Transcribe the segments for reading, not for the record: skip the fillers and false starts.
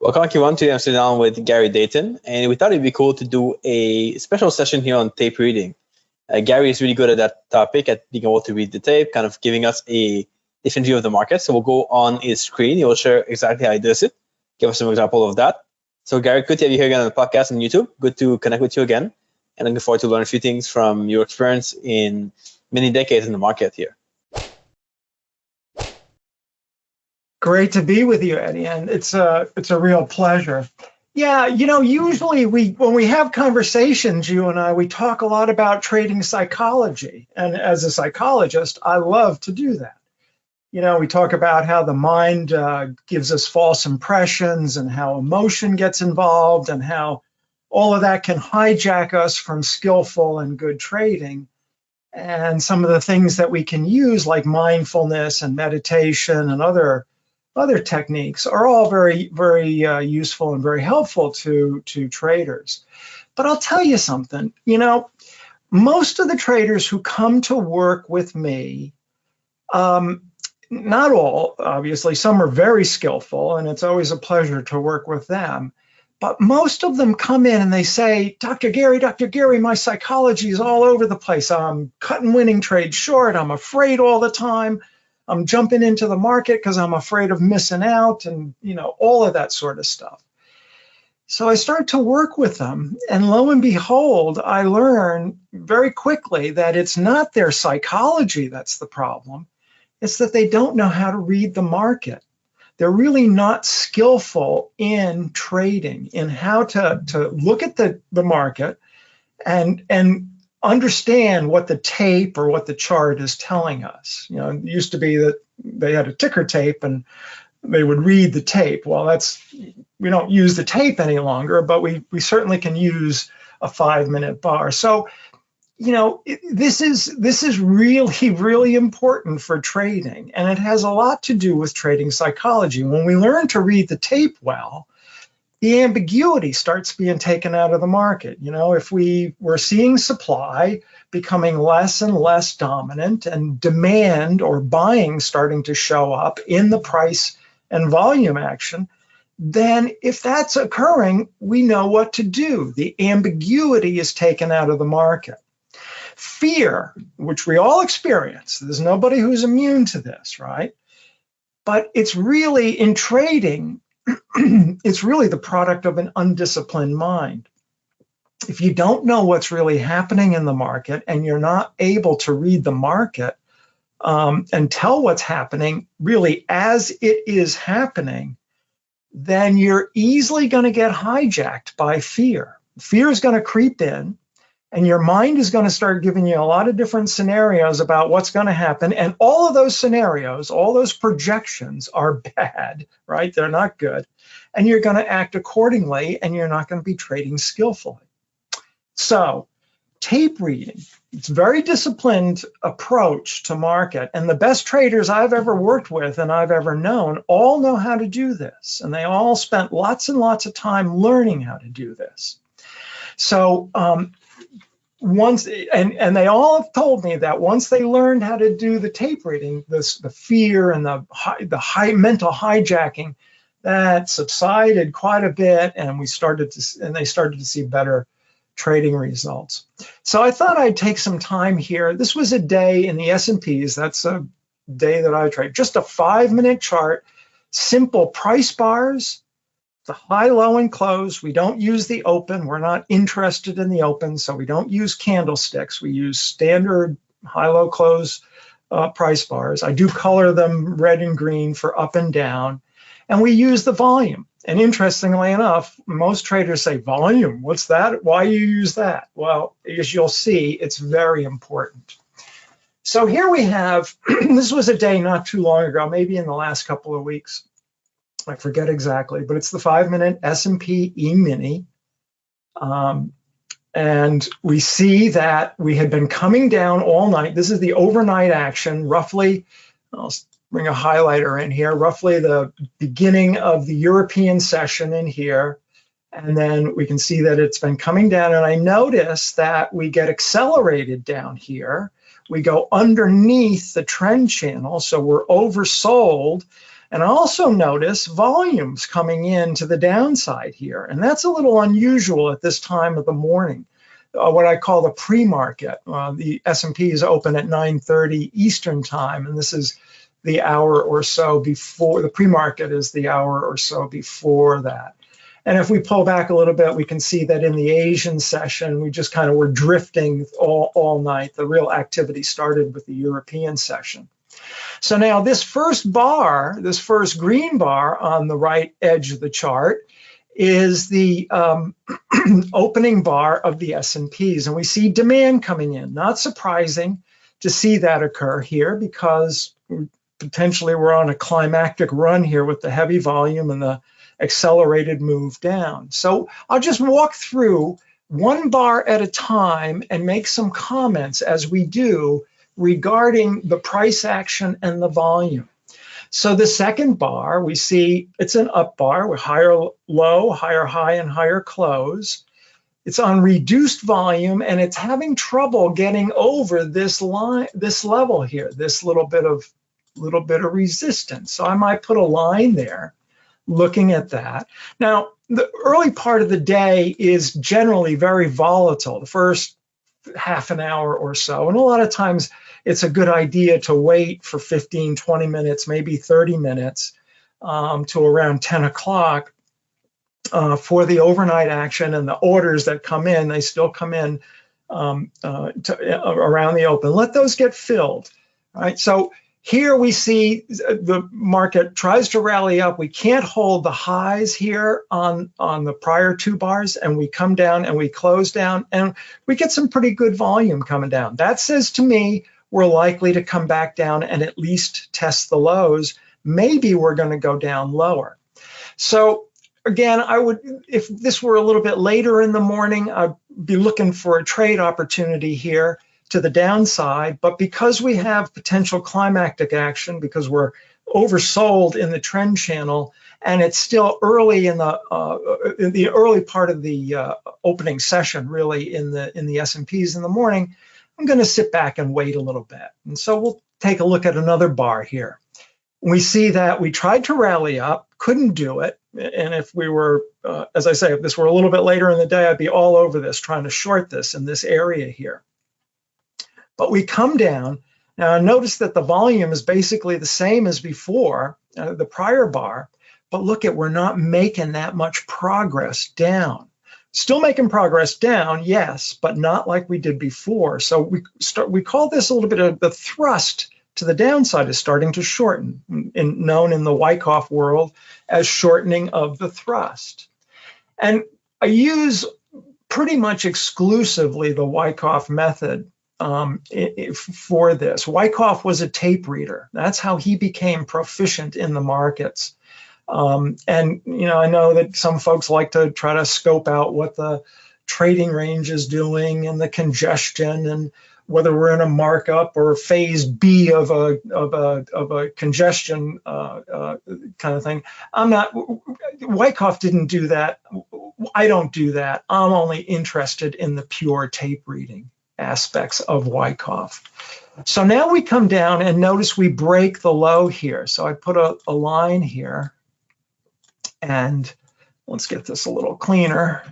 Welcome everyone to Amsterdam with Gary Dayton, and we thought it'd be cool to do a special session here on tape reading. Gary is really good at that topic, at being able to read the tape, kind of giving us a different view of the market. So we'll go on his screen. He will share exactly how he does it, give us some example of that. So Gary, good to have you here again on the podcast and YouTube. Good to connect with you again, and looking forward to learn a few things from your experience in many decades in the market here. Great to be with you, Etienne. It's a real pleasure. Yeah, usually when we have conversations, you and I, we talk a lot about trading psychology. And as a psychologist, I love to do that. We talk about how the mind gives us false impressions and how emotion gets involved and how all of that can hijack us from skillful and good trading. And some of the things that we can use, like mindfulness and meditation and other techniques, are all very, very useful and very helpful to traders. But I'll tell you something, most of the traders who come to work with me, not all, obviously, some are very skillful, and it's always a pleasure to work with them. But most of them come in and they say, Dr. Gary, my psychology is all over the place. I'm cutting winning trades short. I'm afraid all the time. I'm jumping into the market because I'm afraid of missing out and, all of that sort of stuff. So I start to work with them, and lo and behold, I learn very quickly that it's not their psychology that's the problem. It's that they don't know how to read the market. They're really not skillful in trading, in how to look at the market and understand what the tape or what the chart is telling us. It used to be that they had a ticker tape and they would read the tape. Well, we don't use the tape any longer, but we certainly can use a 5-minute bar. So, this is really, really important for trading, and it has a lot to do with trading psychology. When we learn to read the tape well, the ambiguity starts being taken out of the market. If we were seeing supply becoming less and less dominant and demand or buying starting to show up in the price and volume action, then if that's occurring, we know what to do. The ambiguity is taken out of the market. Fear, which we all experience, there's nobody who's immune to this, right? But it's really, in trading, it's really the product of an undisciplined mind. If you don't know what's really happening in the market and you're not able to read the market and tell what's happening really as it is happening, then you're easily going to get hijacked by fear. Fear is going to creep in, and your mind is going to start giving you a lot of different scenarios about what's going to happen. And all of those scenarios, all those projections are bad, right? They're not good. And you're going to act accordingly, and you're not going to be trading skillfully. So tape reading, it's a very disciplined approach to market. And the best traders I've ever worked with and I've ever known all know how to do this. And they all spent lots and lots of time learning how to do this. So, and they all have told me that once they learned how to do the tape reading, the fear and the high mental hijacking, that subsided quite a bit, and they started to see better trading results. So I thought I'd take some time here. This was a day in the S&Ps. That's a day that I trade. Just a 5-minute chart, simple price bars, the high, low, and close. We don't use the open. We're not interested in the open, so we don't use candlesticks. We use standard high, low, close price bars. I do color them red and green for up and down, and we use the volume. And interestingly enough, most traders say, volume, what's that? Why do you use that? Well, as you'll see, it's very important. So here we have, this was a day not too long ago, maybe in the last couple of weeks. I forget exactly, but it's the 5-minute S&P E-mini. And we see that we had been coming down all night. This is the overnight action, roughly, I'll bring a highlighter in here, roughly the beginning of the European session in here. And then we can see that it's been coming down. And I notice that we get accelerated down here. We go underneath the trend channel, so we're oversold. And I also notice volumes coming in to the downside here. And that's a little unusual at this time of the morning, what I call the pre-market. The S&P is open at 9:30 Eastern time, and this is the hour or so before. The pre-market is the hour or so before that. And if we pull back a little bit, we can see that in the Asian session, we just kind of were drifting all night. The real activity started with the European session. So now this first bar, this first green bar on the right edge of the chart, is the opening bar of the S&Ps. And we see demand coming in. Not surprising to see that occur here, because potentially we're on a climactic run here with the heavy volume and the accelerated move down. So I'll just walk through one bar at a time and make some comments as we do regarding the price action and the volume. So the second bar, we see it's an up bar with higher low, higher high, and higher close. It's on reduced volume, and it's having trouble getting over this line, this level here, this little bit of resistance. So I might put a line there looking at that. Now, the early part of the day is generally very volatile, the first half an hour or so. And a lot of times it's a good idea to wait for 15, 20 minutes, maybe 30 minutes to around 10 o'clock for the overnight action, and the orders that come in, they still come in around the open. Let those get filled. All right. So here we see the market tries to rally up. We can't hold the highs here on the prior two bars, and we come down and we close down, and we get some pretty good volume coming down. That says to me we're likely to come back down and at least test the lows. Maybe we're going to go down lower. So again, I would, if this were a little bit later in the morning, I'd be looking for a trade opportunity here to the downside. But because we have potential climactic action, because we're oversold in the trend channel, and it's still early in the early part of the opening session, really in the S&Ps in the morning, I'm going to sit back and wait a little bit. And so we'll take a look at another bar here. We see that we tried to rally up, couldn't do it. And if we were, as I say, if this were a little bit later in the day, I'd be all over this, trying to short this in this area here. But we come down. Now notice that the volume is basically the same as before, the prior bar, but look at, we're not making that much progress down. Still making progress down, yes, but not like we did before. So we call this a little bit of the thrust to the downside is starting to shorten, known in the Wyckoff world as shortening of the thrust. And I use pretty much exclusively the Wyckoff method for this. Wyckoff was a tape reader. That's how he became proficient in the markets. And, you know, I know that some folks like to try to scope out what the trading range is doing and the congestion, and whether we're in a markup or phase B of a congestion kind of thing. Wyckoff didn't do that. I don't do that. I'm only interested in the pure tape reading aspects of Wyckoff. So now we come down and notice we break the low here. So I put a line here, and let's get this a little cleaner.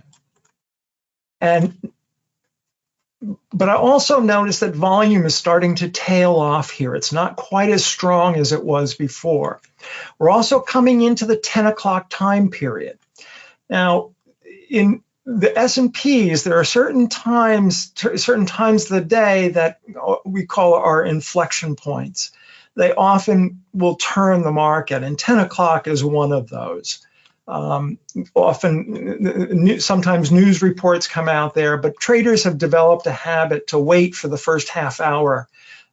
But I also notice that volume is starting to tail off here. It's not quite as strong as it was before. We're also coming into the 10 o'clock time period. Now, in the S&Ps, there are certain times of the day that we call our inflection points. They often will turn the market, and 10 o'clock is one of those. Sometimes news reports come out there, but traders have developed a habit to wait for the first half hour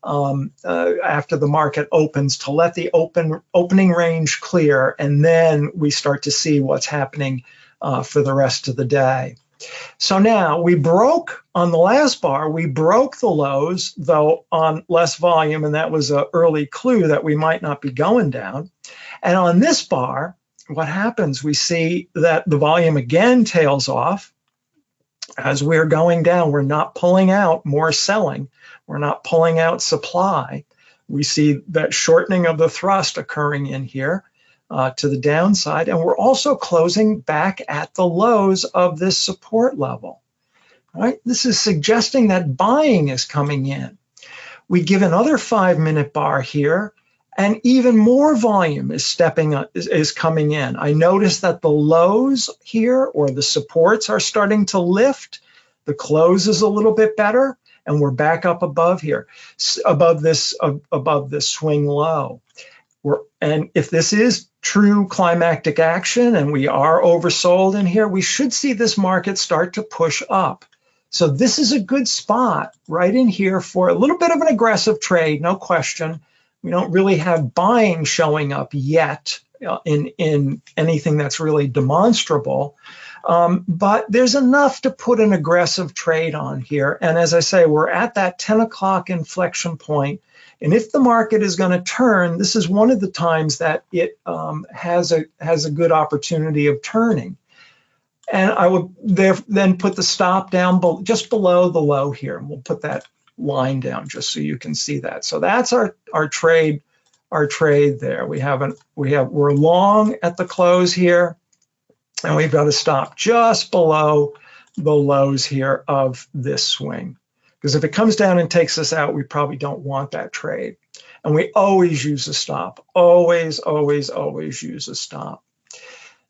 after the market opens to let the opening range clear, and then we start to see what's happening for the rest of the day. So now we broke on the last bar, we broke the lows, though on less volume, and that was an early clue that we might not be going down. And on this bar, what happens? We see that the volume again tails off as we're going down. We're not pulling out more selling. We're not pulling out supply. We see that shortening of the thrust occurring in here. to the downside. And we're also closing back at the lows of this support level. Right? This is suggesting that buying is coming in. We give another 5-minute bar here, and even more volume is coming in. I notice that the lows here, or the supports, are starting to lift. The close is a little bit better, and we're back up above here, above this swing low. And if this is true climactic action and we are oversold in here, we should see this market start to push up. So this is a good spot right in here for a little bit of an aggressive trade, no question. We don't really have buying showing up yet in anything that's really demonstrable. But there's enough to put an aggressive trade on here. And as I say, we're at that 10 o'clock inflection point. And if the market is going to turn, this is one of the times that it has a good opportunity of turning. And I would then put the stop down just below the low here. And we'll put that line down just so you can see that. So that's our trade there. We're long at the close here, and we've got to stop just below the lows here of this swing. Because if it comes down and takes us out, we probably don't want that trade. And we always use a stop. Always, always, always use a stop.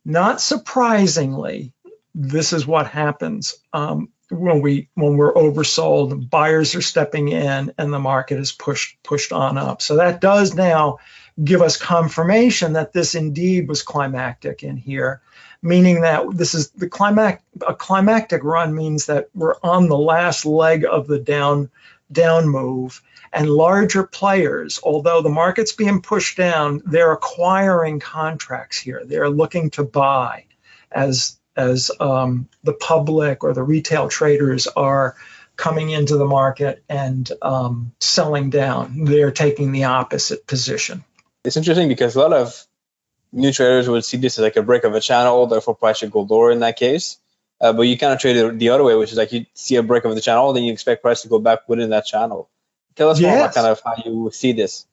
Not surprisingly, this is what happens when we're oversold. Buyers are stepping in, and the market is pushed on up. So that does now give us confirmation that this indeed was climactic in here, meaning that this is a climactic run means that we're on the last leg of the down move. And larger players, although the market's being pushed down, they're acquiring contracts here. They're looking to buy as the public or the retail traders are coming into the market and selling down. They're taking the opposite position. It's interesting because a lot of new traders would see this as like a break of a channel, therefore price should go lower in that case. But you kind of trade it the other way, which is like you see a break of the channel, then you expect price to go back within that channel. Tell us more about kind of how you see this.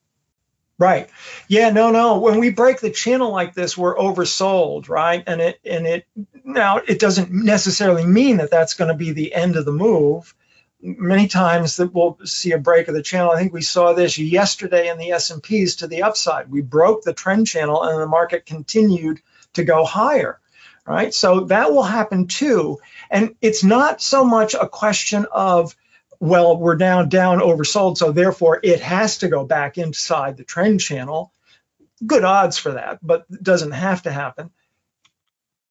Right. Yeah, no. When we break the channel like this, we're oversold, right? And it doesn't necessarily mean that that's going to be the end of the move. Many times that we'll see a break of the channel. I think we saw this yesterday in the S&Ps to the upside. We broke the trend channel and the market continued to go higher, right? So that will happen too. And it's not so much a question of, well, we're down oversold, so therefore it has to go back inside the trend channel. Good odds for that, but it doesn't have to happen.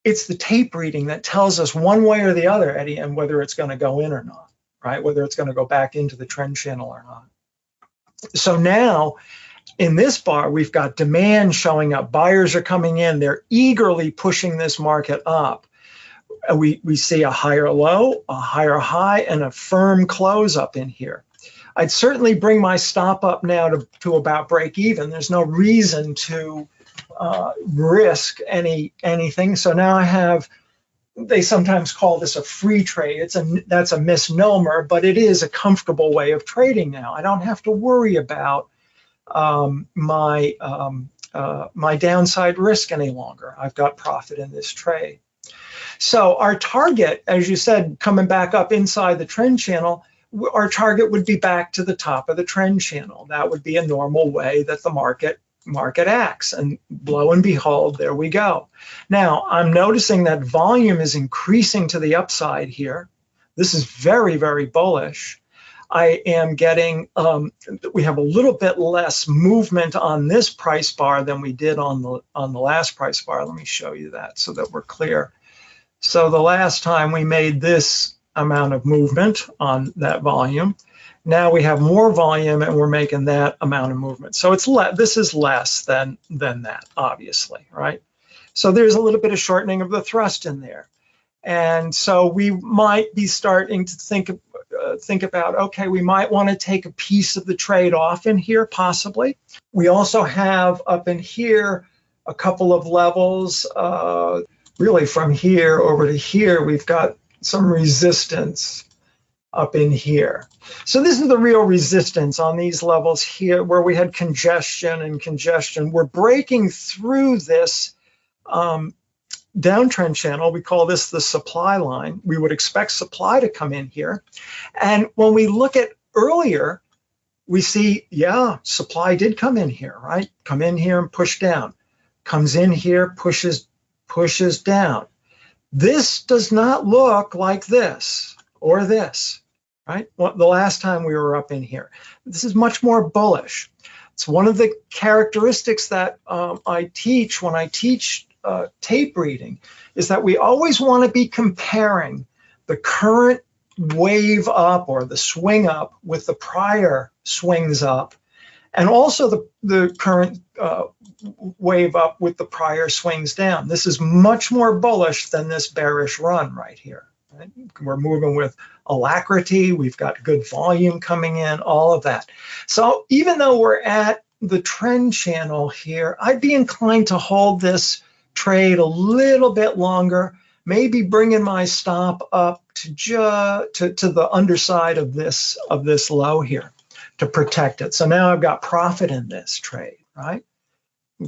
It's the tape reading that tells us one way or the other, Etienne, whether it's going to go in or not, right? Whether it's going to go back into the trend channel or not. So now in this bar, we've got demand showing up. Buyers are coming in. They're eagerly pushing this market up. We see a higher low, a higher high, and a firm close up in here. I'd certainly bring my stop up now to about break even. There's no reason to risk anything. So now I have, they sometimes call this a free trade. That's a misnomer, but it is a comfortable way of trading now. I don't have to worry about my downside risk any longer. I've got profit in this trade. So our target, as you said, coming back up inside the trend channel, our target would be back to the top of the trend channel. That would be a normal way that the market acts. And lo and behold, there we go. Now, I'm noticing that volume is increasing to the upside here. This is very, very bullish. I am getting, we have a little bit less movement on this price bar than we did on the last price bar. Let me show you that so that we're clear. So the last time we made this amount of movement on that volume. Now we have more volume and we're making that amount of movement. So this is less than that, obviously, right? So there's a little bit of shortening of the thrust in there. And so we might be starting to think about, okay, we might want to take a piece of the trade off in here, possibly. We also have up in here a couple of levels. Really from here over to here, we've got some resistance. up in here. So this is the real resistance on these levels here where we had congestion and congestion. We're breaking through this downtrend channel. We call this the supply line. We would expect supply to come in here. And when we look at earlier, we see, yeah, supply did come in here, right? Come in here and push down. Comes in here, pushes down. This does not look like this or this, right? Well, the last time we were up in here. This is much more bullish. It's one of the characteristics that I teach when I teach tape reading, is that we always want to be comparing the current wave up or the swing up with the prior swings up, and also the current wave up with the prior swings down. This is much more bullish than this bearish run right here. Right? We're moving with alacrity. We've got good volume coming in, all of that. So even though we're at the trend channel here, I'd be inclined to hold this trade a little bit longer, maybe bringing my stop up to the underside of this low here to protect it. So now I've got profit in this trade, right?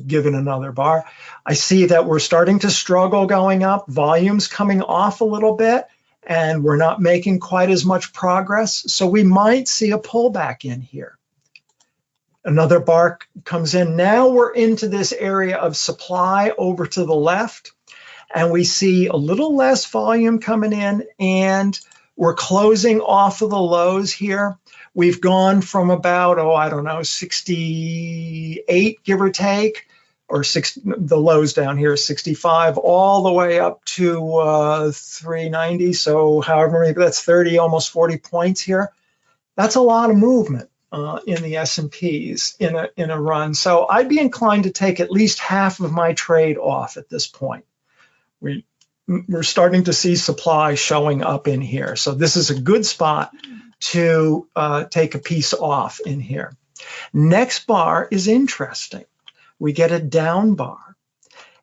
Given another bar. I see that we're starting to struggle going up, volume's coming off a little bit, and we're not making quite as much progress. So we might see a pullback in here. Another bar comes in. Now we're into this area of supply over to the left, and we see a little less volume coming in, and we're closing off of the lows here. We've gone from about, I don't know, 68, give or take, or the lows down here, 65, all the way up to 390. So however many, that's 30, almost 40 points here. That's a lot of movement in the S&Ps in a run. So I'd be inclined to take at least half of my trade off at this point. We're starting to see supply showing up in here. So this is a good spot to take a piece off in here. Next bar is interesting. We get a down bar.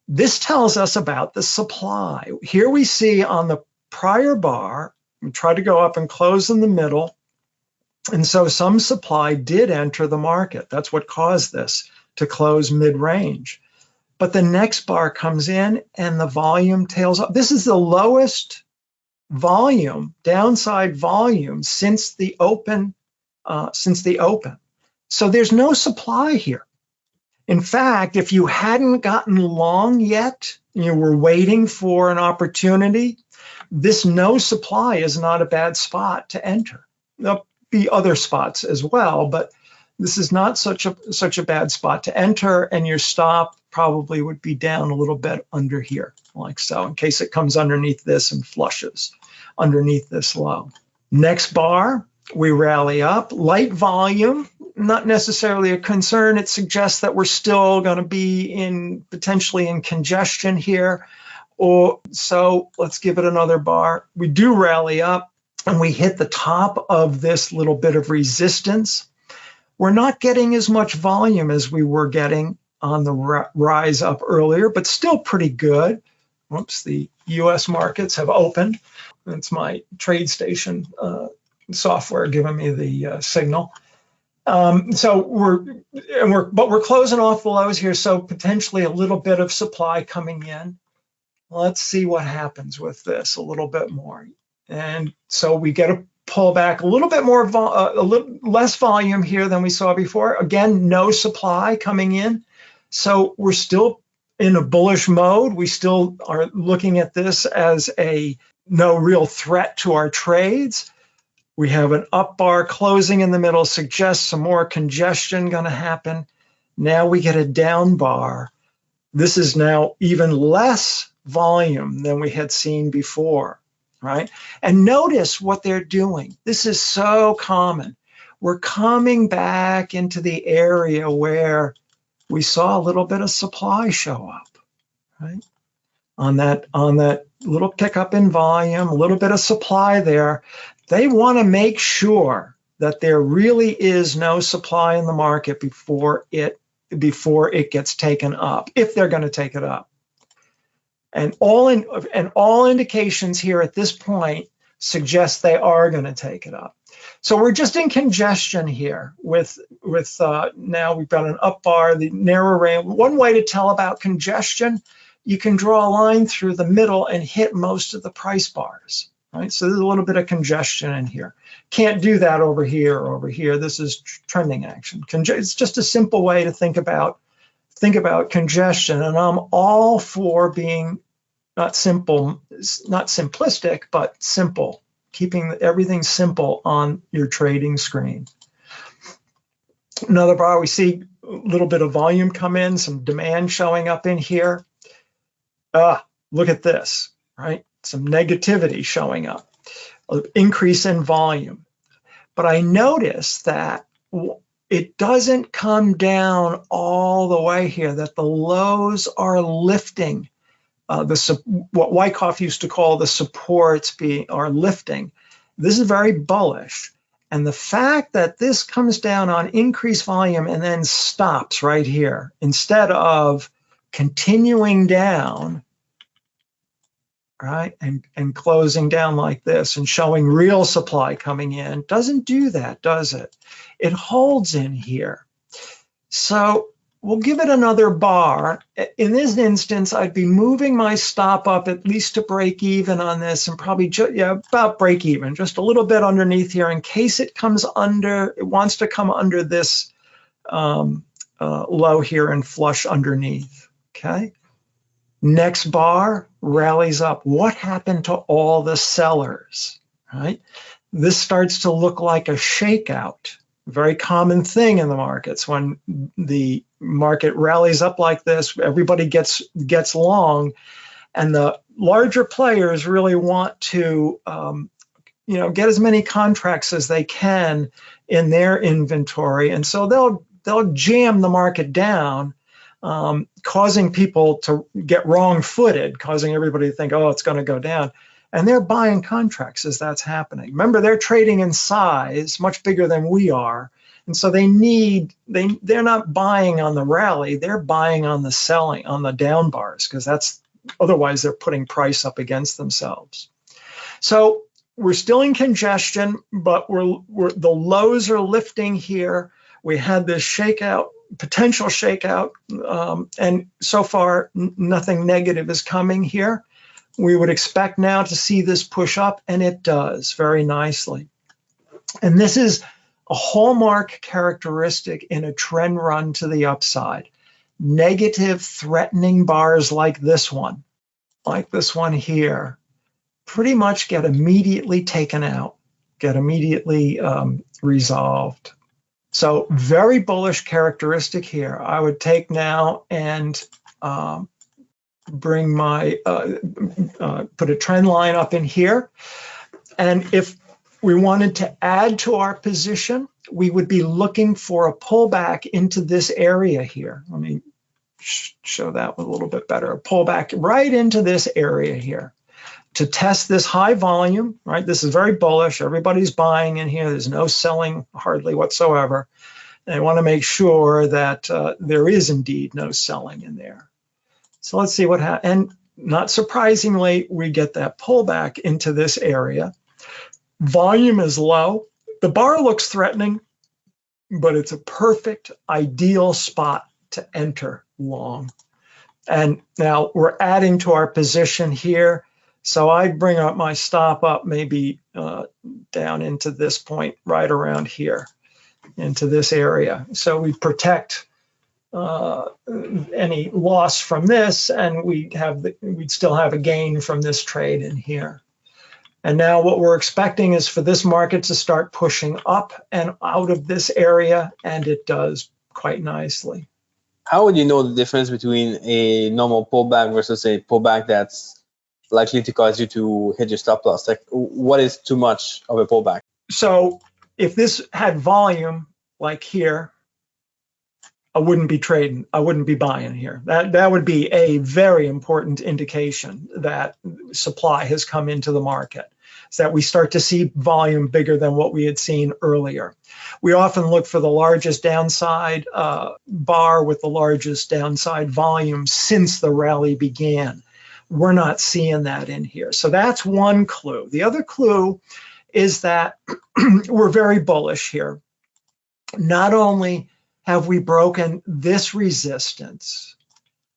This tells us about the supply. Here we see on the prior bar, we try to go up and close in the middle. And so some supply did enter the market. That's what caused this to close mid-range. But the next bar comes in and the volume tails up. This is the lowest volume, downside volume since the open. So there's no supply here. In fact, if you hadn't gotten long yet, you were waiting for an opportunity, this no supply is not a bad spot to enter. There'll be other spots as well, but this is not such a bad spot to enter, and your stop probably would be down a little bit under here, like so, in case it comes underneath this and flushes underneath this low. Next bar, we rally up. Light volume, not necessarily a concern. It suggests that we're still going to be potentially in congestion here. So let's give it another bar. We do rally up, and we hit the top of this little bit of resistance. We're not getting as much volume as we were getting on the rise up earlier, but still pretty good. Whoops, the US markets have opened. It's my TradeStation software giving me the signal. So we're closing off the lows here, so potentially a little bit of supply coming in. Let's see what happens with this a little bit more. And so we get a pullback, a little bit more, a little less volume here than we saw before. Again, no supply coming in. So we're still in a bullish mode. We still are looking at this as no real threat to our trades. We have an up bar closing in the middle, suggests some more congestion going to happen. Now we get a down bar. This is now even less volume than we had seen before, right? And notice what they're doing. This is so common. We're coming back into the area where we saw a little bit of supply show up, right? On that little pickup in volume, a little bit of supply there. They want to make sure that there really is no supply in the market before it gets taken up, if they're going to take it up. And all indications here at this point suggests they are going to take it up. So we're just in congestion here with now we've got an up bar, the narrow range. One way to tell about congestion, you can draw a line through the middle and hit most of the price bars, right? So there's a little bit of congestion in here. Can't do that over here or over here. This is trending action. It's just a simple way to think about congestion, and I'm all for being not simplistic, but simple, keeping everything simple on your trading screen. Another bar, we see a little bit of volume come in, some demand showing up in here. Look at this, right? Some negativity showing up, an increase in volume. But I notice that it doesn't come down all the way here, that the lows are lifting. What Wyckoff used to call the supports are lifting. This is very bullish. And the fact that this comes down on increased volume and then stops right here, instead of continuing down, right, and closing down like this and showing real supply coming in, doesn't do that, does it? It holds in here. So we'll give it another bar. In this instance, I'd be moving my stop up at least to break even on this, and probably about break even, just a little bit underneath here in case it comes under, it wants to come under this low here and flush underneath, okay? Next bar rallies up. What happened to all the sellers, right? This starts to look like a shakeout. Very common thing in the markets. When the market rallies up like this, everybody gets long, and the larger players really want to get as many contracts as they can in their inventory, and so they'll jam the market down, causing people to get wrong-footed, causing everybody to think, oh, it's going to go down. And they're buying contracts as that's happening. Remember, they're trading in size, much bigger than we are. And so they're not buying on the rally, they're buying on the selling, on the down bars, because otherwise they're putting price up against themselves. So we're still in congestion, but the lows are lifting here. We had this potential shakeout, and so far nothing negative is coming here. We would expect now to see this push up, and it does very nicely. And this is a hallmark characteristic in a trend run to the upside. Negative threatening bars like this one here, pretty much get immediately taken out, get immediately resolved. So very bullish characteristic here. I would take now and bring my, put a trend line up in here. And if we wanted to add to our position, we would be looking for a pullback into this area here. Let me show that a little bit better. A pullback right into this area here to test this high volume, right? This is very bullish. Everybody's buying in here. There's no selling hardly whatsoever. And I want to make sure that there is indeed no selling in there. So let's see what happens. And not surprisingly, we get that pullback into this area. Volume is low. The bar looks threatening, but it's a perfect, ideal spot to enter long. And now we're adding to our position here. So I'd bring up my stop up maybe down into this point right around here, into this area. So we protect any loss from this, and we'd still have a gain from this trade in here. And now what we're expecting is for this market to start pushing up and out of this area, and it does quite nicely. How would you know the difference between a normal pullback versus a pullback that's likely to cause you to hit your stop loss? Like, what is too much of a pullback? So if this had volume like here, I wouldn't be trading. I wouldn't be buying here. That would be a very important indication that supply has come into the market. So that we start to see volume bigger than what we had seen earlier. We often look for the largest downside bar with the largest downside volume since the rally began. we're not seeing that in here. So that's one clue. The other clue is that we're very bullish here. Not only have we broken this resistance,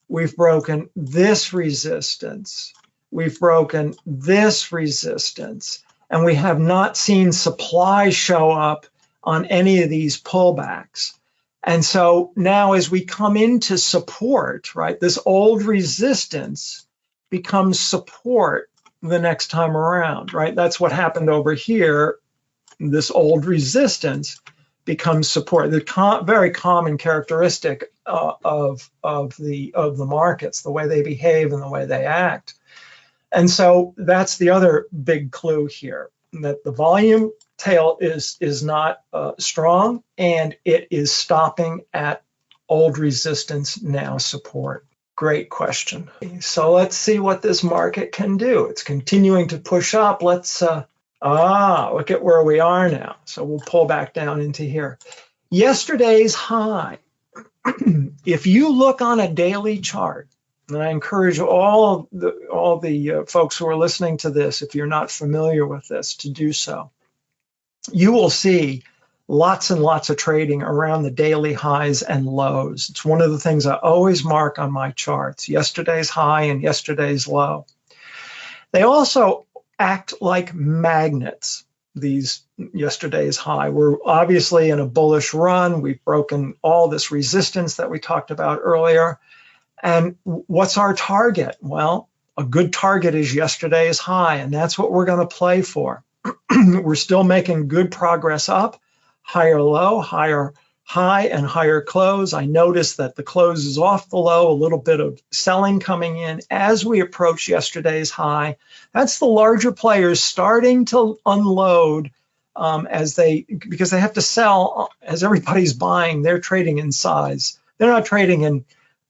we've broken this resistance, we've broken this resistance, and we have not seen supply show up on any of these pullbacks. And so now as we come into support, right, this old resistance becomes support the next time around, right? That's what happened over here. This old resistance becomes support. The very common characteristic of the markets, the way they behave and the way they act. And so that's the other big clue here, that the volume tail is not strong, and it is stopping at old resistance, now support. Great question. So let's see what this market can do. It's continuing to push up. Let's look at where we are now. So we'll pull back down into here. Yesterday's high. If you look on a daily chart, and I encourage all the folks who are listening to this, if you're not familiar with this, to do so, you will see lots and lots of trading around the daily highs and lows. It's one of the things I always mark on my charts, yesterday's high and yesterday's low. They also act like magnets, these yesterday's high. We're obviously in a bullish run. We've broken all this resistance that we talked about earlier. And what's our target? Well, a good target is yesterday's high, and that's what we're going to play for. We're still making good progress up, higher low, higher high, and higher close. I noticed that the close is off the low, a little bit of selling coming in as we approach yesterday's high. That's the larger players starting to unload because they have to sell as everybody's buying. They're trading in size. They're not trading in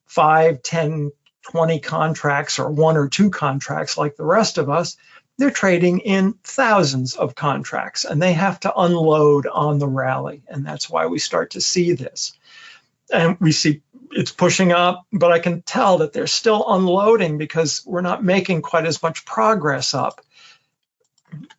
5, 10, 20 contracts or 1 or 2 contracts like the rest of us. They're trading in thousands of contracts, and they have to unload on the rally. And that's why we start to see this. And we see it's pushing up, but I can tell that they're still unloading because we're not making quite as much progress up.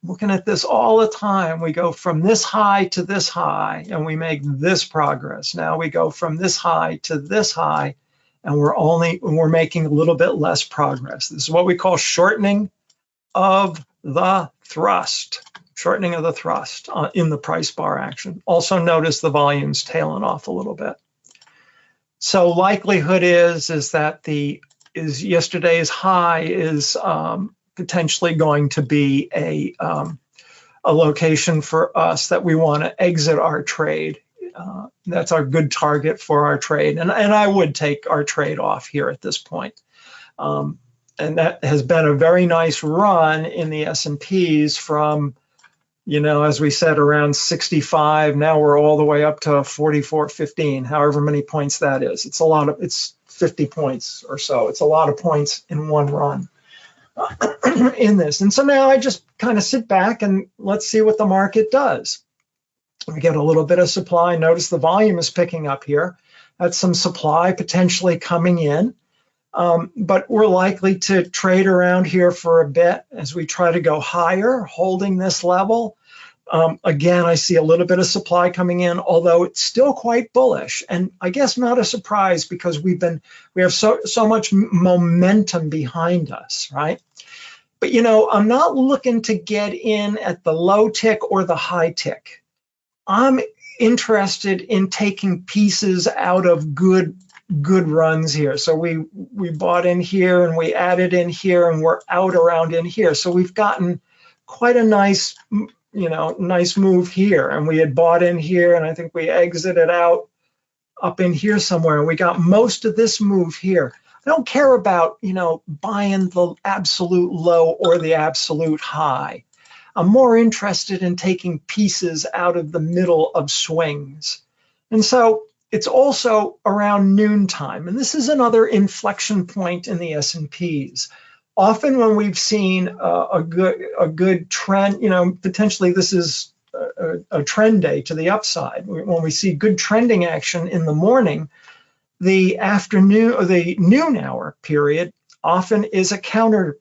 Looking at this all the time, we go from this high to this high, and we make this progress. Now we go from this high to this high, and we're making a little bit less progress. This is what we call shortening of the thrust, shortening of the thrust in the price bar action. Also notice the volume's tailing off a little bit. So likelihood is that yesterday's high is potentially going to be a location for us that we want to exit our trade. That's our good target for our trade, and I would take our trade off here at this point. And that has been a very nice run in the S&Ps from, as we said, around 65. Now we're all the way up to 44.15, however many points that is. It's 50 points or so. It's a lot of points in one run in this. And so now I just kind of sit back and let's see what the market does. We get a little bit of supply. Notice the volume is picking up here. That's some supply potentially coming in. But we're likely to trade around here for a bit as we try to go higher, holding this level. Again, I see a little bit of supply coming in, although it's still quite bullish. And I guess not a surprise because we have so much momentum behind us, right? But I'm not looking to get in at the low tick or the high tick. I'm interested in taking pieces out of good runs here. So we bought in here and we added in here and we're out around in here. So we've gotten quite a nice, nice move here. And we had bought in here and I think we exited out up in here somewhere. And we got most of this move here. I don't care about, buying the absolute low or the absolute high. I'm more interested in taking pieces out of the middle of swings. And so it's also around noontime, and this is another inflection point in the S&Ps. Often when we've seen a good trend, potentially this is a trend day to the upside. When we see good trending action in the morning, the afternoon or the noon hour period often is a counter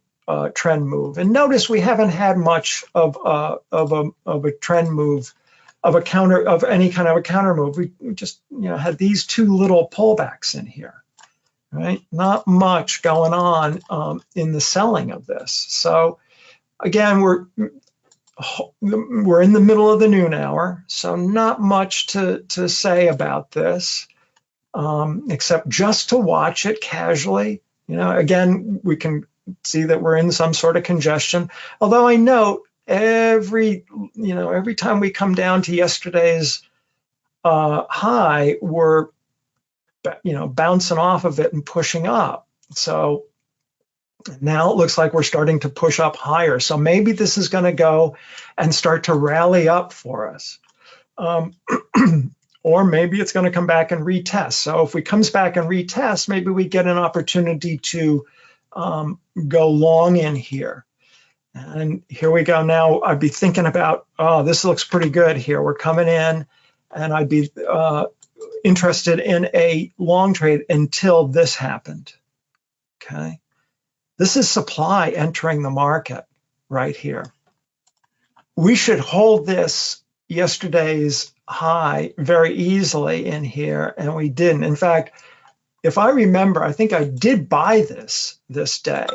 trend move. And notice we haven't had much of a trend move, of any kind of a counter move. We just had these two little pullbacks in here, right? Not much going on in the selling of this. So again, we're in the middle of the noon hour, so not much to say about this, except just to watch it casually. Again, we can see that we're in some sort of congestion. Although I note every time we come down to yesterday's high, we're bouncing off of it and pushing up. So now it looks like we're starting to push up higher. So maybe this is going to go and start to rally up for us. Or maybe it's going to come back and retest. So if it comes back and retest, maybe we get an opportunity to go long in here. And here we go. Now I'd be thinking about, oh, this looks pretty good here. We're coming in, and I'd be interested in a long trade until this happened. Okay. This is supply entering the market right here. We should hold this yesterday's high very easily in here, and we didn't. In fact, if I remember, I think I did buy this day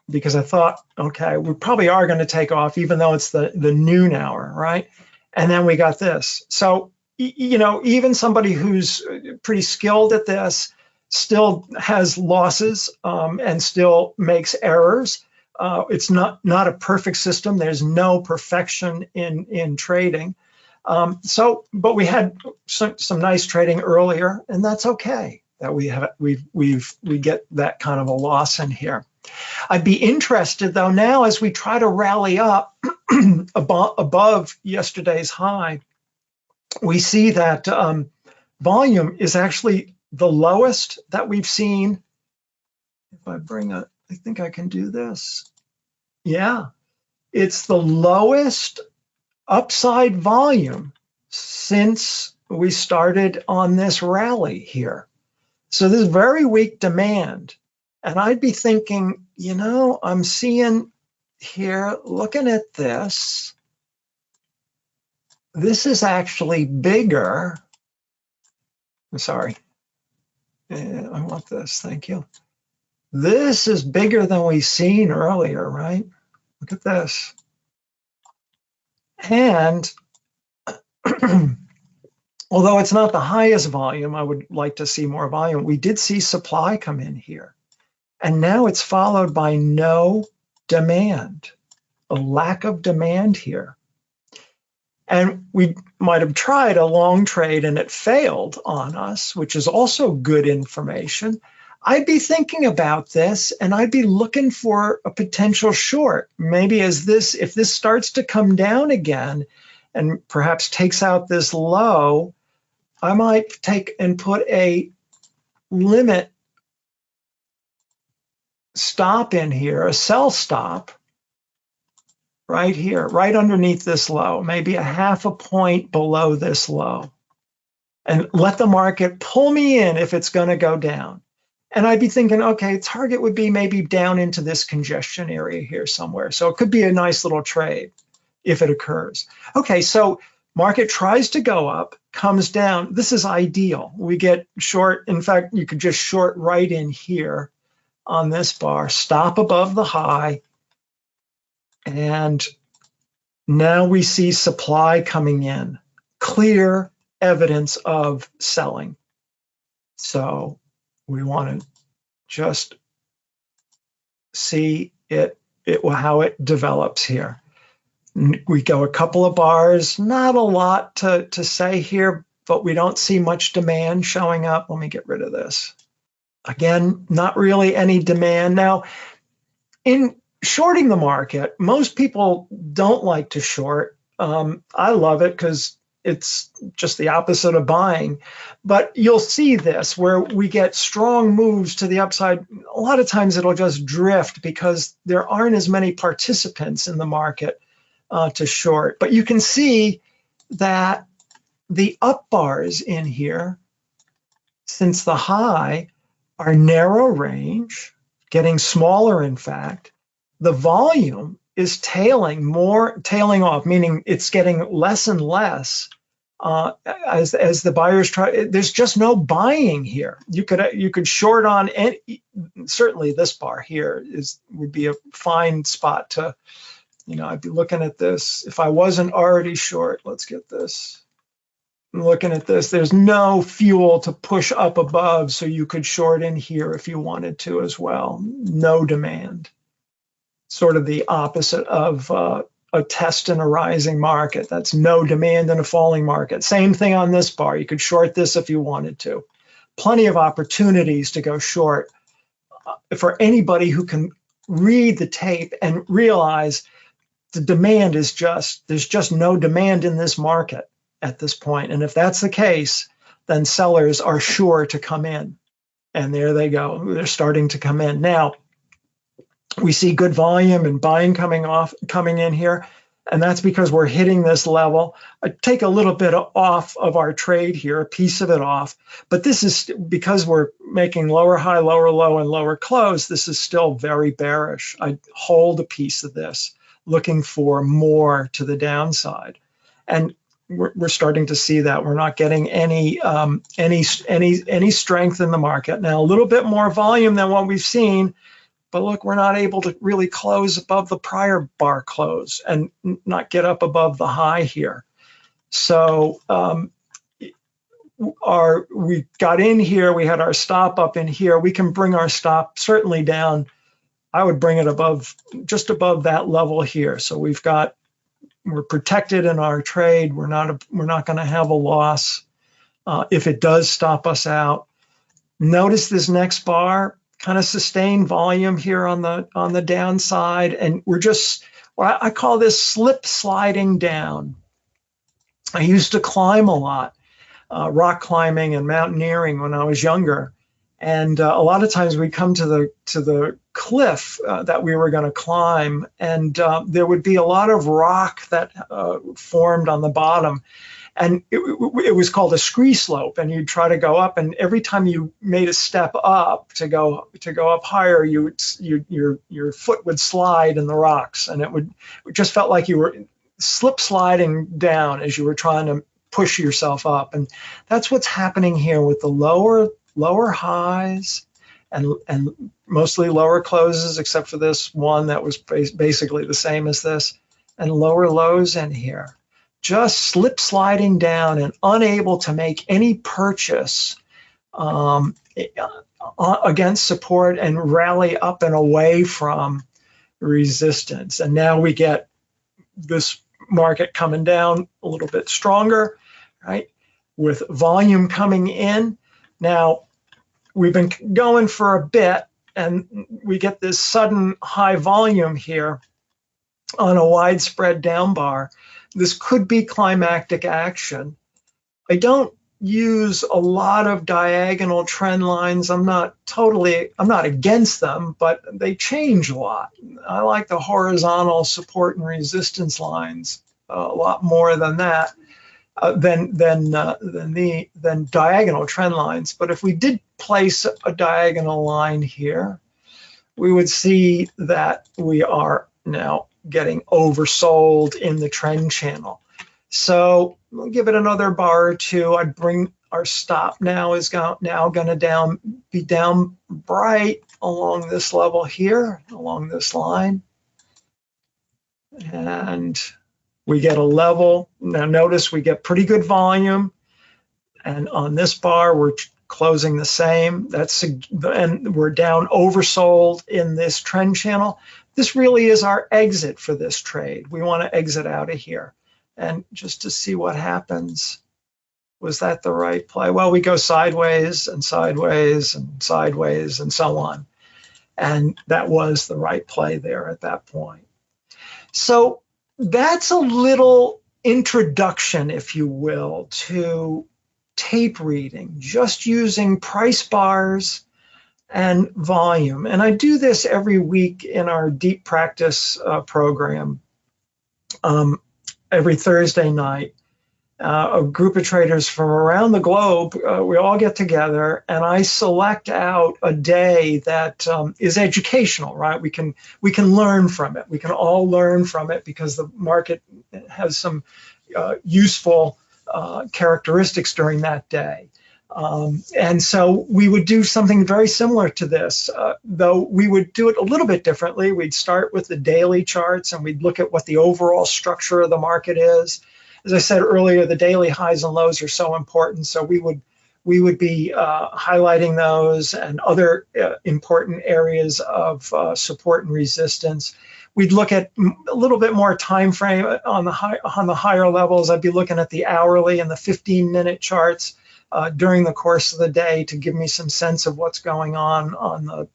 because I thought, okay, we probably are going to take off, even though it's the noon hour, right? And then we got this. So, even somebody who's pretty skilled at this still has losses and still makes errors. It's not a perfect system. There's no perfection in trading. But we had some nice trading earlier, and that's okay that we get that kind of a loss in here. I'd be interested though now as we try to rally up above yesterday's high. We see that volume is actually the lowest that we've seen. If I I think I can do this. Yeah, it's the lowest upside volume since we started on this rally here. So there's very weak demand. And I'd be thinking, I'm seeing here, looking at this, this is actually bigger. I'm sorry. I want this, thank you. This is bigger than we've seen earlier, right? Look at this. And although it's not the highest volume, I would like to see more volume. We did see supply come in here. And now it's followed by no demand, a lack of demand here. And we might have tried a long trade and it failed on us, which is also good information. I'd be thinking about this and I'd be looking for a potential short. Maybe if this starts to come down again and perhaps takes out this low, I might take and put a limit stop in here, a sell stop right here, right underneath this low, maybe a half a point below this low, and let the market pull me in if it's going to go down. And I'd be thinking, okay, target would be maybe down into this congestion area here somewhere. So it could be a nice little trade if it occurs. Okay, so market tries to go up, comes down. This is ideal. We get short. In fact, you could just short right in here on this bar, stop above the high. And now we see supply coming in, clear evidence of selling. So we want to just see how it develops here. We go a couple of bars, not a lot to say here, but we don't see much demand showing up. Let me get rid of this. Again, not really any demand. Now, in shorting the market, most people don't like to short. I love it because it's just the opposite of buying. But you'll see this where we get strong moves to the upside. A lot of times it'll just drift because there aren't as many participants in the market to short. But you can see that the up bars in here since the high our narrow range, getting smaller, in fact. The volume is tailing off, meaning it's getting less and less as the buyers try. There's just no buying here. You could short on any, certainly this bar here would be a fine spot to, I'd be looking at this. If I wasn't already short, let's get this. I'm looking at this. There's no fuel to push up above, so you could short in here if you wanted to as well. No demand. Sort of the opposite of a test in a rising market. That's no demand in a falling market. Same thing on this bar. You could short this if you wanted to. Plenty of opportunities to go short for anybody who can read the tape and realize the demand is there's just no demand in this market at this point. And if that's the case, then sellers are sure to come in. And there they go. They're starting to come in. Now, we see good volume and buying coming in here. And that's because we're hitting this level. I take a little bit off of our trade here, a piece of it off. But this is because we're making lower high, lower low, and lower close. This is still very bearish. I hold a piece of this, looking for more to the downside. And we're starting to see that. We're not getting any strength in the market. Now, a little bit more volume than what we've seen. But look, we're not able to really close above the prior bar close and not get up above the high here. So we got in here, we had our stop up in here. We can bring our stop certainly down. I would bring it just above that level here. So we're protected in our trade. We're not going to have a loss if it does stop us out. Notice this next bar. Kind of sustained volume here on the downside, and we're just, I call this slip sliding down. I used to climb a lot, rock climbing and mountaineering when I was younger, and a lot of times we'd come to the cliff that we were going to climb, and there would be a lot of rock that formed on the bottom. And it was called a scree slope, and you'd try to go up, and every time you made a step up to go up higher, your foot would slide in the rocks, and it just felt like you were slip sliding down as you were trying to push yourself up. And that's what's happening here with the lower highs and mostly lower closes, except for this one that was basically the same as this, and lower lows in here. Just slip sliding down and unable to make any purchase against support and rally up and away from resistance. And now we get this market coming down a little bit stronger, right? With volume coming in. Now, we've been going for a bit, and we get this sudden high volume here on a widespread down bar. This could be climactic action. I don't use a lot of diagonal trend lines. I'm not against them, but they change a lot. I like the horizontal support and resistance lines a lot more than that, than diagonal trend lines. But if we did place a diagonal line here, we would see that we are now getting oversold in the trend channel. So we'll give it another bar or two. I'd bring our stop now is now going to be down bright along this level here, along this line. And we get a level. Now notice we get pretty good volume. And on this bar, we're closing the same. And we're down oversold in this trend channel. This really is our exit for this trade. We want to exit out of here. And just to see what happens, was that the right play? Well, we go sideways and sideways and sideways and so on. And that was the right play there at that point. So that's a little introduction, if you will, to tape reading, just using price bars and volume. And I do this every week in our deep practice program every Thursday night. a group of traders from around the globe. We all get together, and I select out a day that is educational. Right? We can learn from it. We can all learn from it because the market has some useful characteristics during that day. And so we would do something very similar to this, though we would do it a little bit differently. We'd start with the daily charts, and we'd look at what the overall structure of the market is. As I said earlier, the daily highs and lows are so important, so we would be highlighting those and other important areas of support and resistance. We'd look at a little bit more time frame on the higher levels. I'd be looking at the hourly and the 15-minute charts during the course of the day to give me some sense of what's going on the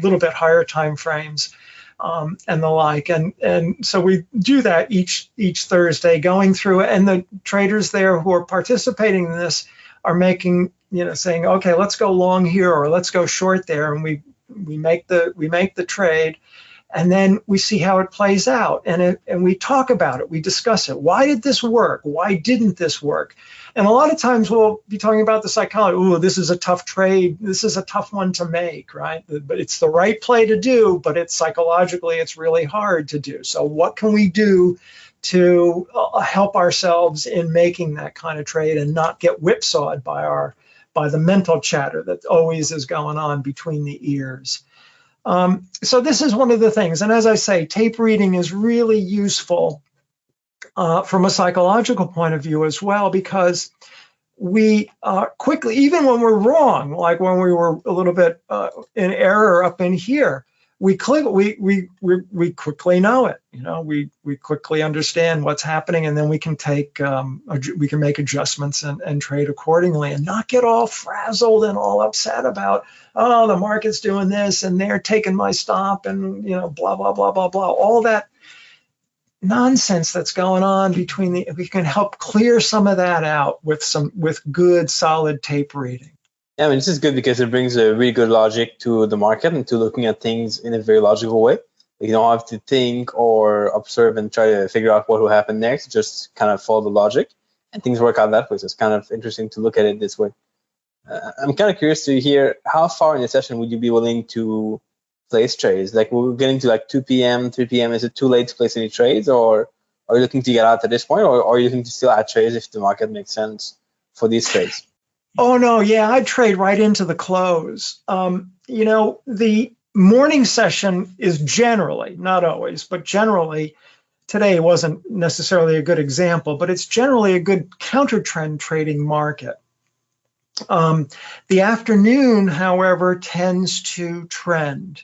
little bit higher time frames and the like. And so we do that each Thursday, going through it. And the traders there who are participating in this are making, saying, okay, let's go long here or let's go short there, and we make the trade. And then we see how it plays out, and we talk about it, we discuss it. Why did this work? Why didn't this work? And a lot of times we'll be talking about the psychology. Oh, this is a tough trade. This is a tough one to make, right? But it's the right play to do, but it's psychologically, it's really hard to do. So what can we do to help ourselves in making that kind of trade and not get whipsawed by the mental chatter that always is going on between the ears? So this is one of the things. And as I say, tape reading is really useful from a psychological point of view as well, because we quickly, even when we're wrong, like when we were a little bit in error up in here, we quickly know it. We quickly understand what's happening, and then we can make adjustments and trade accordingly, and not get all frazzled and all upset about, oh, the market's doing this and they're taking my stop, and blah blah blah blah blah, all that nonsense that's going on we can help clear some of that out with good solid tape reading. Yeah, I mean, this is good because it brings a really good logic to the market and to looking at things in a very logical way. You don't have to think or observe and try to figure out what will happen next. Just kind of follow the logic, and things work out that way. So it's kind of interesting to look at it this way. I'm kind of curious to hear, how far in the session would you be willing to place trades? Like, we're getting to like 2 p.m., 3 p.m. Is it too late to place any trades, or are you looking to get out at this point, or are you looking to still add trades if the market makes sense for these trades? Oh, no, yeah, I'd trade right into the close. The morning session is generally, not always, but generally, today wasn't necessarily a good example, but it's generally a good counter trend trading market. The afternoon, however, tends to trend.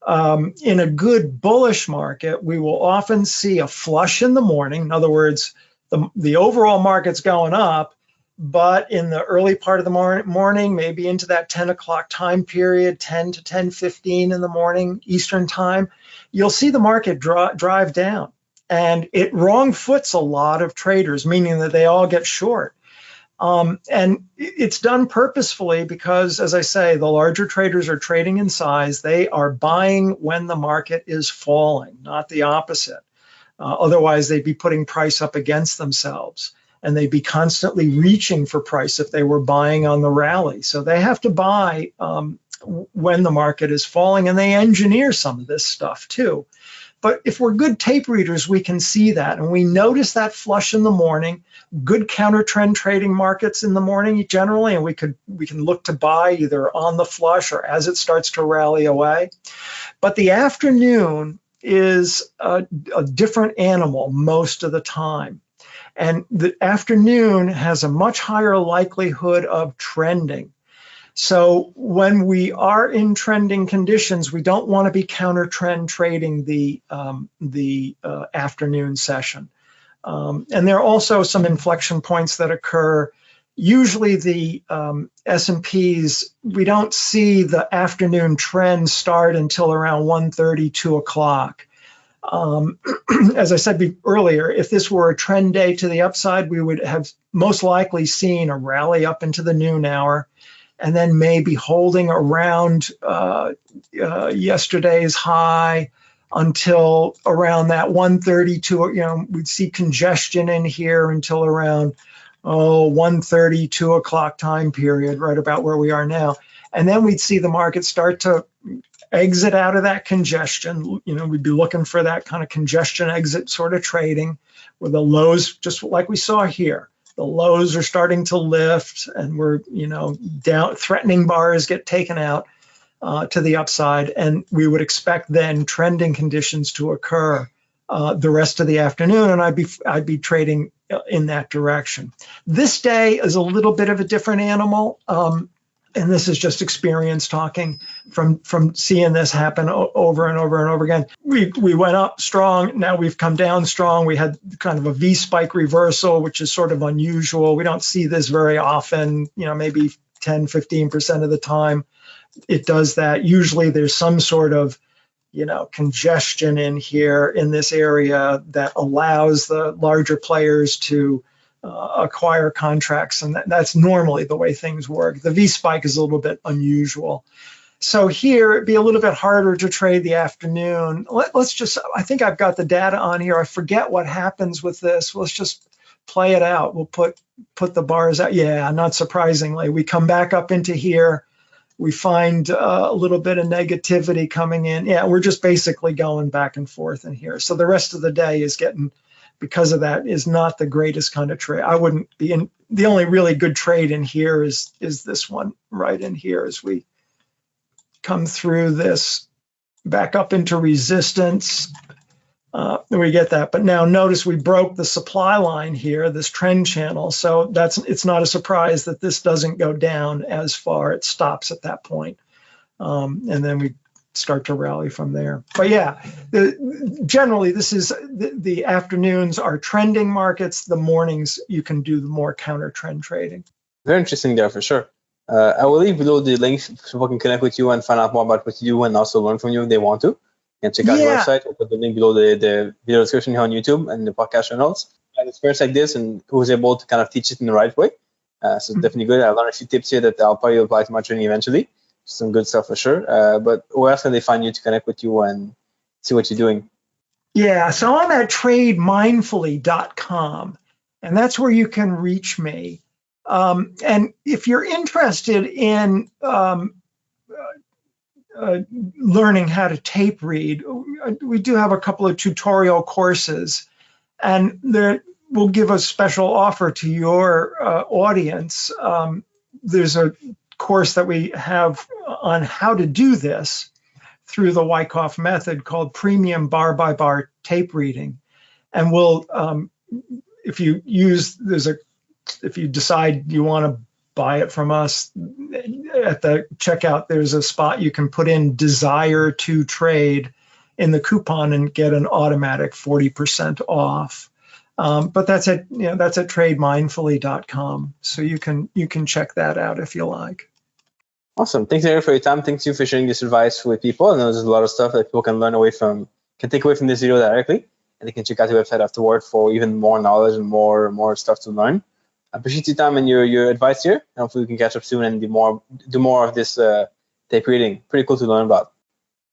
In a good bullish market, we will often see a flush in the morning. In other words, the overall market's going up, but in the early part of the morning, maybe into that 10 o'clock time period, 10 to 10:15 in the morning Eastern time, you'll see the market drive down. And it wrong foots a lot of traders, meaning that they all get short. And it's done purposefully because, as I say, the larger traders are trading in size. They are buying when the market is falling, not the opposite. Otherwise, they'd be putting price up against themselves, and they'd be constantly reaching for price if they were buying on the rally. So they have to buy when the market is falling, and they engineer some of this stuff too. But if we're good tape readers, we can see that, and we notice that flush in the morning. Good counter trend trading markets in the morning generally, and we can look to buy either on the flush or as it starts to rally away. But the afternoon is a different animal most of the time, and the afternoon has a much higher likelihood of trending. So when we are in trending conditions, we don't want to be counter trend trading the afternoon session. And there are also some inflection points that occur. Usually the S&Ps, we don't see the afternoon trend start until around 1:30, 2 o'clock. As I said earlier, if this were a trend day to the upside, we would have most likely seen a rally up into the noon hour, and then maybe holding around yesterday's high until around that 1:30 to, we'd see congestion in here until around 1:30, 2 o'clock time period, right about where we are now. And then we'd see the market start to exit out of that congestion. We'd be looking for that kind of congestion exit sort of trading where the lows, just like we saw here, the lows are starting to lift and we're, down, threatening bars get taken out to the upside. And we would expect then trending conditions to occur the rest of the afternoon. And I'd be trading in that direction. This day is a little bit of a different animal. And this is just experience talking from seeing this happen over and over and over again. We went up strong. Now we've come down strong. We had kind of a V spike reversal, which is sort of unusual. We don't see this very often, maybe 10, 15% of the time it does that. Usually there's some sort of, congestion in here in this area that allows the larger players to acquire contracts, and that's normally the way things work. The V spike is a little bit unusual. So here it'd be a little bit harder to trade the afternoon. Let's just, I think I've got the data on here. I forget what happens with this. Let's just play it out. We'll put the bars out. Yeah, not surprisingly, we come back up into here. We find a little bit of negativity coming in. Yeah, we're just basically going back and forth in here. So the rest of the day is getting, because of that, is not the greatest kind of trade. I wouldn't be in. The only really good trade in here is this one right in here as we come through this back up into resistance. We get that. But now notice we broke the supply line here, this trend channel. So it's not a surprise that this doesn't go down as far. It stops at that point. And then we start to rally from there. But yeah, generally this is the afternoons are trending markets. The mornings you can do the more counter trend trading. Very interesting there for sure. I will leave below the links so people can connect with you and find out more about what you do and also learn from you if they want to. And check out your website. We'll put the link below the video description here on YouTube and the podcast show notes. And experience like this and who was able to kind of teach it in the right way. So it's definitely good. I learned a few tips here that I'll probably apply to my training eventually. Some good stuff for sure. But where else can they find you to connect with you and see what you're doing? Yeah, so I'm at trademindfully.com, and that's where you can reach me. And if you're interested in learning how to tape read, we do have a couple of tutorial courses, and we'll give a special offer to your audience. There's a course that we have on how to do this through the Wyckoff method called Premium Bar by Bar Tape Reading. And we'll, if you decide you want to buy it from us, at the checkout, there's a spot you can put in desire to trade in the coupon and get an automatic 40% off. But that's at trademindfully.com. So you can check that out if you like. Awesome. Thanks, Gary, for your time. Thanks you for sharing this advice with people. I know there's a lot of stuff that people can take away from this video directly, and they can check out the website afterward for even more knowledge and more stuff to learn. I appreciate your time and your advice here. And hopefully we can catch up soon and do more of this tape reading. Pretty cool to learn about.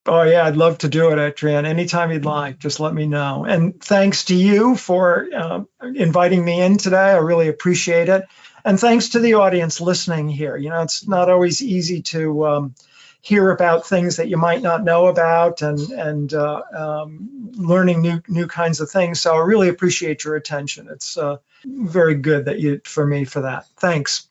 Oh, yeah, I'd love to do it, Etienne. Anytime you'd like, just let me know. And thanks to you for inviting me in today. I really appreciate it. And thanks to the audience listening here. It's not always easy to hear about things that you might not know about and learning new kinds of things. So I really appreciate your attention. It's very good for me for that. Thanks.